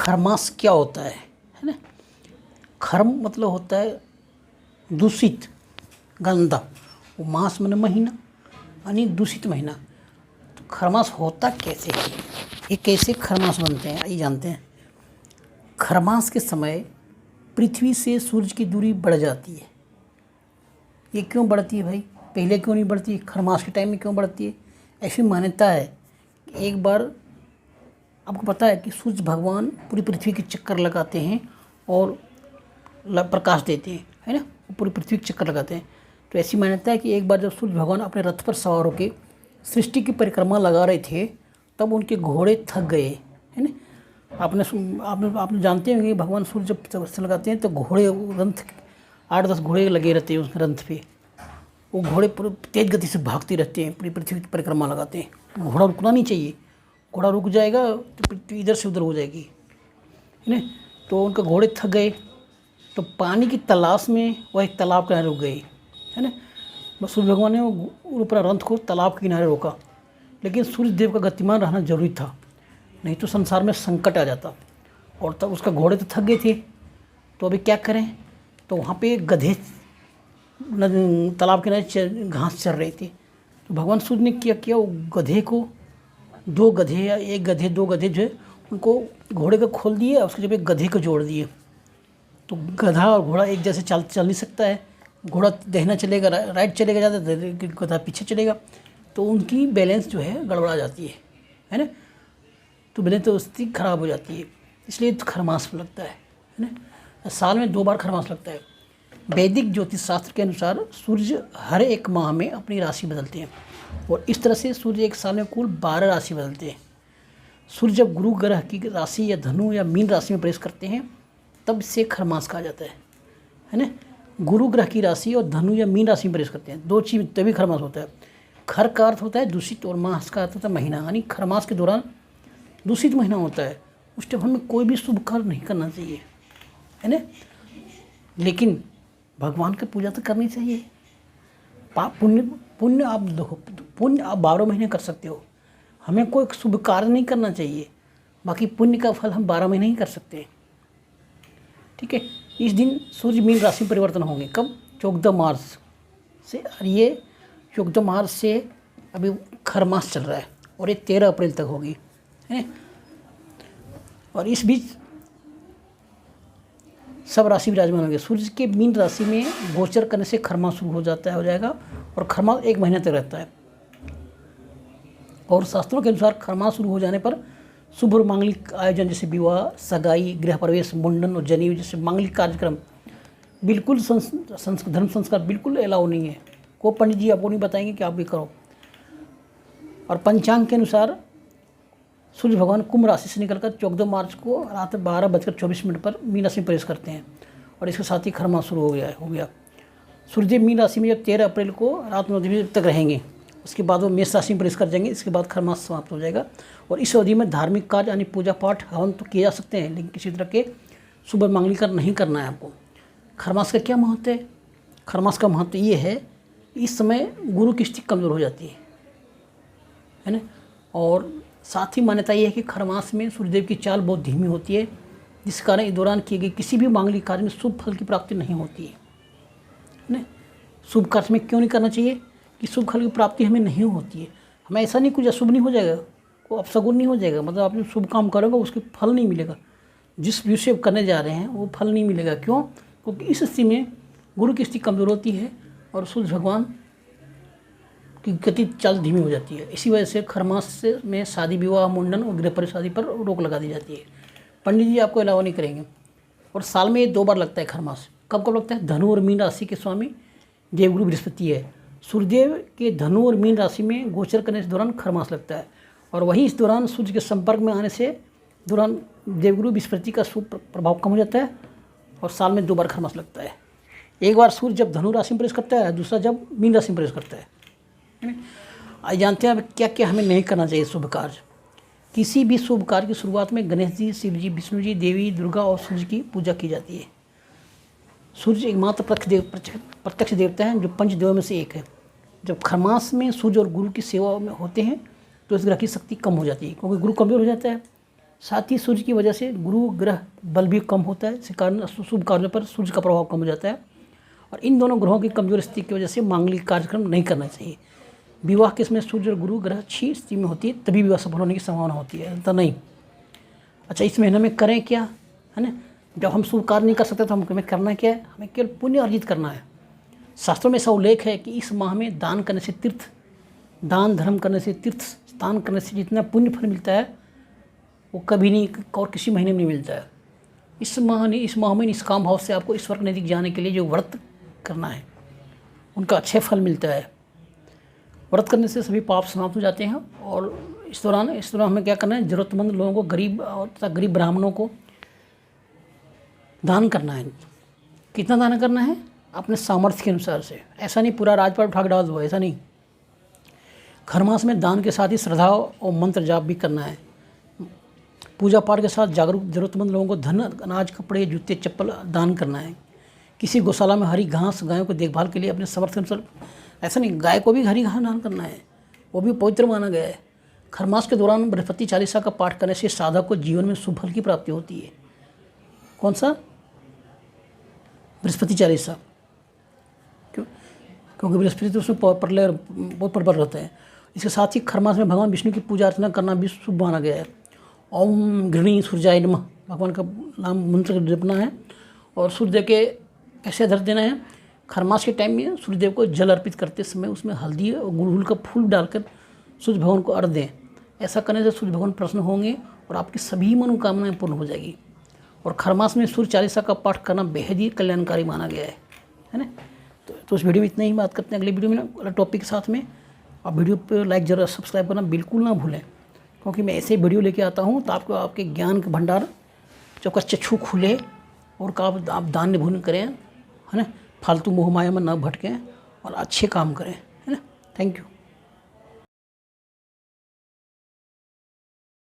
खरमास क्या होता है ना। खर्म मतलब होता है दूषित, गंदा। वो मास माने महीना, यानी दूषित महीना। तो खरमास होता कैसे है, ये कैसे खरमास बनते हैं, ये जानते हैं। खरमास के समय पृथ्वी से सूरज की दूरी बढ़ जाती है। ये क्यों बढ़ती है भाई, पहले क्यों नहीं बढ़ती, खरमास के टाइम में क्यों बढ़ती है? ऐसी मान्यता है कि एक बार आपको पता है कि सूर्य भगवान पूरी पृथ्वी के चक्कर लगाते हैं और प्रकाश देते हैं, है ना। पूरी पृथ्वी के चक्कर लगाते हैं। तो ऐसी मान्यता है कि एक बार जब सूर्य भगवान अपने रथ पर सवार होकर सृष्टि की परिक्रमा लगा रहे थे, तब उनके घोड़े थक गए, है ना। आपने जानते होंगे भगवान सूर्य जब तपस्या लगाते हैं तो घोड़े रथ 8-10 घोड़े लगे रहते हैं उस रथ पे। वो घोड़े पूरे तेज गति से भागते रहते हैं, पूरी पृथ्वी की परिक्रमा लगाते हैं। घोड़ा रुकना नहीं चाहिए, घोड़ा रुक जाएगा तो पृथ्वी इधर से उधर हो जाएगी, है ना। तो उनके घोड़े थक गए, तो पानी की तलाश में वह एक तालाब किनारे रुक गए, है ना। बस सूर्य भगवान ने वो अपना रथ को तालाब के किनारे रोका। लेकिन सूर्य देव का गतिमान रहना जरूरी था, नहीं तो संसार में संकट आ जाता। और तब उसका घोड़े तो थक गए थे, तो अभी क्या करें। तो वहाँ पे गधे तालाब के किनारे घास चर रहे थे। तो भगवान सूर्य ने क्या किया, वो गधे को 2 गधे या 1 गधे 2 गधे जो है उनको घोड़े को खोल दिए और उसके जब एक गधे को जोड़ दिए। तो गधा और घोड़ा एक जैसे चल नहीं सकता है। घोड़ा दहना चलेगा, राइट चलेगा ज़्यादा, गधा पीछे चलेगा, तो उनकी बैलेंस जो है गड़बड़ा जाती है ना। तो बैलेंस तो उसकी खराब हो जाती है, इसलिए तो खरमास लगता है ना। साल में 2 बार खरमास लगता है। वैदिक ज्योतिष शास्त्र के अनुसार सूर्य हर एक माह में अपनी राशि बदलते हैं, और इस तरह से सूर्य एक साल में कुल 12 राशि बदलते हैं। सूर्य जब गुरु ग्रह की राशि या धनु या मीन राशि में प्रवेश करते हैं, तब से खरमास कहा जाता है ना। गुरु ग्रह की राशि और धनु या मीन राशि में प्रवेश करते हैं, 2 चीज तभी खरमास होता है। खर का अर्थ होता है दूषित और मास का अर्थ होता है महीना, यानी खरमास के दौरान दूषित महीना होता है। उस टाइम हमें कोई भी शुभ कार्य नहीं करना चाहिए, है ना। लेकिन भगवान की पूजा तो करनी चाहिए। पाप पुण्य आप देखो, पुण्य आप 12 महीने कर सकते हो, हमें कोई शुभ कार्य नहीं करना चाहिए। बाकी पुण्य का फल हम 12 महीने ही कर सकते हैं, ठीक है। इस दिन सूर्य मीन राशि में परिवर्तन होंगे, कब? 14 मार्च से। और ये 14 मार्च से अभी खरमास चल रहा है और ये 13 अप्रैल तक होगी, है। और इस बीच सब राशि विराजमान होंगे। सूर्य के मीन राशि में गोचर करने से खरमास शुरू हो जाएगा, और खरमास 1 महीने तक रहता है। और शास्त्रों के अनुसार खरमास शुरू हो जाने पर शुभ और मांगलिक आयोजन जैसे विवाह, सगाई, गृह प्रवेश, मुंडन और जनेऊ जैसे मांगलिक कार्यक्रम बिल्कुल धर्म संस्कार बिल्कुल अलाउ नहीं है। को पंडित जी आपको नहीं बताएंगे कि आप भी करो। और पंचांग के अनुसार सूर्य भगवान कुंभ राशि से निकलकर 14 मार्च को रात 12:24 पर मीन राशि में प्रवेश करते हैं, और इसके साथ ही खरमास शुरू हो गया। सूर्यदेव मीन राशि में जब 13 अप्रैल को रात 9 बजे तक रहेंगे, उसके बाद वो मेष राशि में प्रवेश कर जाएंगे। इसके बाद खरमास समाप्त हो जाएगा। और इस अवधि में धार्मिक कार्य यानी पूजा पाठ हवन तो किए जा सकते हैं, लेकिन किसी तरह के शुभ मांगलिक कार्य नहीं करना है आपको। खरमास का क्या महत्व है? खरमास का महत्व ये है, इस समय गुरु की स्थिति कमज़ोर हो जाती है ना। और साथ ही मान्यता ये है कि खरमास में सूर्यदेव की चाल बहुत धीमी होती है, जिस कारण इस दौरान किए गए किसी भी मांगलिक कार्य में शुभ फल की प्राप्ति नहीं होती है ना। शुभ कार्य में क्यों नहीं करना चाहिए कि शुभ फल की प्राप्ति हमें नहीं होती है। हमें ऐसा नहीं कुछ अशुभ नहीं हो जाएगा, कोई अपशगुन नहीं हो जाएगा, मतलब आप जो शुभ काम करोगे उसके फल नहीं मिलेगा। जिस विषय करने जा रहे हैं वो फल नहीं मिलेगा। क्यों? क्योंकि इस स्थिति में गुरु की स्थिति कमज़ोर होती है और सूर्य भगवान की गति चाल धीमी हो जाती है। इसी वजह से खरमास में शादी, विवाह, मुंडन और गृह प्रवेश आदि पर रोक लगा दी जाती है। पंडित जी आपको अलावा नहीं करेंगे। और साल में ये 2 बार लगता है खरमास। कब कब लगता है? धनु और मीन राशि के स्वामी देवगुरु बृहस्पति है। सूर्यदेव के धनु और मीन राशि में गोचर करने के दौरान खरमास लगता है, और वहीं इस दौरान सूर्य के संपर्क में आने से दौरान देवगुरु बृहस्पति का शुभ प्रभाव कम हो जाता है, और साल में 2 बार खरमास लगता है। एक बार सूर्य जब धनु राशि में प्रवेश करता है, दूसरा जब मीन राशि में प्रवेश करता है। आज जानते हैं क्या क्या हमें नहीं करना चाहिए शुभ कार्य। किसी भी शुभ कार्य की शुरुआत में गणेश जी, शिव जी, विष्णु जी, देवी दुर्गा और सूर्य की पूजा की जाती है। सूर्य एकमात्र प्रत्यक्ष देवता हैं जो पंचदेवों में से एक है। जब खरमास में सूर्य और गुरु की सेवा में होते हैं तो इस ग्रह की शक्ति कम हो जाती है, क्योंकि गुरु कमजोर हो जाता है, साथ ही सूर्य की वजह से गुरु ग्रह बल भी कम होता है, इस कारण शुभ कार्यों पर सूर्य का प्रभाव कम हो जाता है। और इन दोनों ग्रहों की कमजोर स्थिति की वजह से मांगलिक कार्यक्रम नहीं करना चाहिए। विवाह के समय सूर्य और गुरु ग्रह अच्छी स्थिति में होती है तभी विवाह सफल होने की संभावना होती है, तो नहीं। अच्छा, इस महीने में करें क्या, है ना। जब हम शुभ कार्य नहीं कर सकते तो हमें करना क्या है, हमें केवल पुण्य अर्जित करना है। शास्त्रों में ऐसा उल्लेख है कि इस माह में दान करने से दान धर्म करने से, तीर्थ स्नान करने से जितना पुण्य फल मिलता है वो कभी नहीं और किसी महीने में नहीं मिलता है। इस माह में निष्काम भाव से आपको ईश्वर के नज़दीक जाने के लिए जो व्रत करना है उनका अच्छे फल मिलता है। व्रत करने से सभी पाप समाप्त हो जाते हैं। और इस दौरान हमें क्या करना है, ज़रूरतमंद लोगों को, गरीब और तथा गरीब ब्राह्मणों को दान करना है। कितना दान करना है, अपने सामर्थ्य के अनुसार से। ऐसा नहीं पूरा राजपाट उठा के डाल दो, ऐसा नहीं। खरमास में दान के साथ ही श्रद्धा और मंत्र जाप भी करना है। पूजा पाठ के साथ जागरूक जरूरतमंद लोगों को धन, अनाज, कपड़े, जूते, चप्पल दान करना है। किसी गौशाला में हरी घास गायों को देखभाल के लिए अपने सामर्थ्य के अनुसार, ऐसा नहीं गाय को भी हरी घास दान करना है, वो भी पवित्र माना गया है। खरमास के दौरान बृहस्पति चालीसा का पाठ करने से साधक को जीवन में शुभ फल की प्राप्ति होती है। कौन सा? बृहस्पति चालीसा। क्योंकि बृहस्पति तो उसमें बहुत प्रबल रहते हैं। इसके साथ ही खरमास में भगवान विष्णु की पूजा अर्चना करना भी शुभ माना गया है। ओम गृहिणी सूर्याय नमः भगवान का नाम मंत्र जपना है। और सूर्यदेव के कैसे अर्घ्य देना है, खरमास के टाइम में सूर्यदेव को जल अर्पित करते समय उसमें हल्दी और गुड़हल का फूल डालकर सूर्य भगवान को अर्घ्य दें। ऐसा करने से सूर्य भगवान प्रसन्न होंगे और आपकी सभी मनोकामनाएं पूर्ण हो जाएगी। और खरमास में सूर्य चालीसा का पाठ करना बेहद ही कल्याणकारी माना गया है ना। तो इस वीडियो में इतना ही बात करते हैं। अगली वीडियो में अगले टॉपिक के साथ में आप वीडियो पर लाइक जरूर, सब्सक्राइब करना बिल्कुल ना भूलें, क्योंकि मैं ऐसे वीडियो लेके आता हूँ तो आपको आपके ज्ञान का भंडार चौकस चक्षु खुले और आप दान पुण्य करें, है ना। फालतू मोह माया में न भटकें और अच्छे काम करें, है ना। Thank you.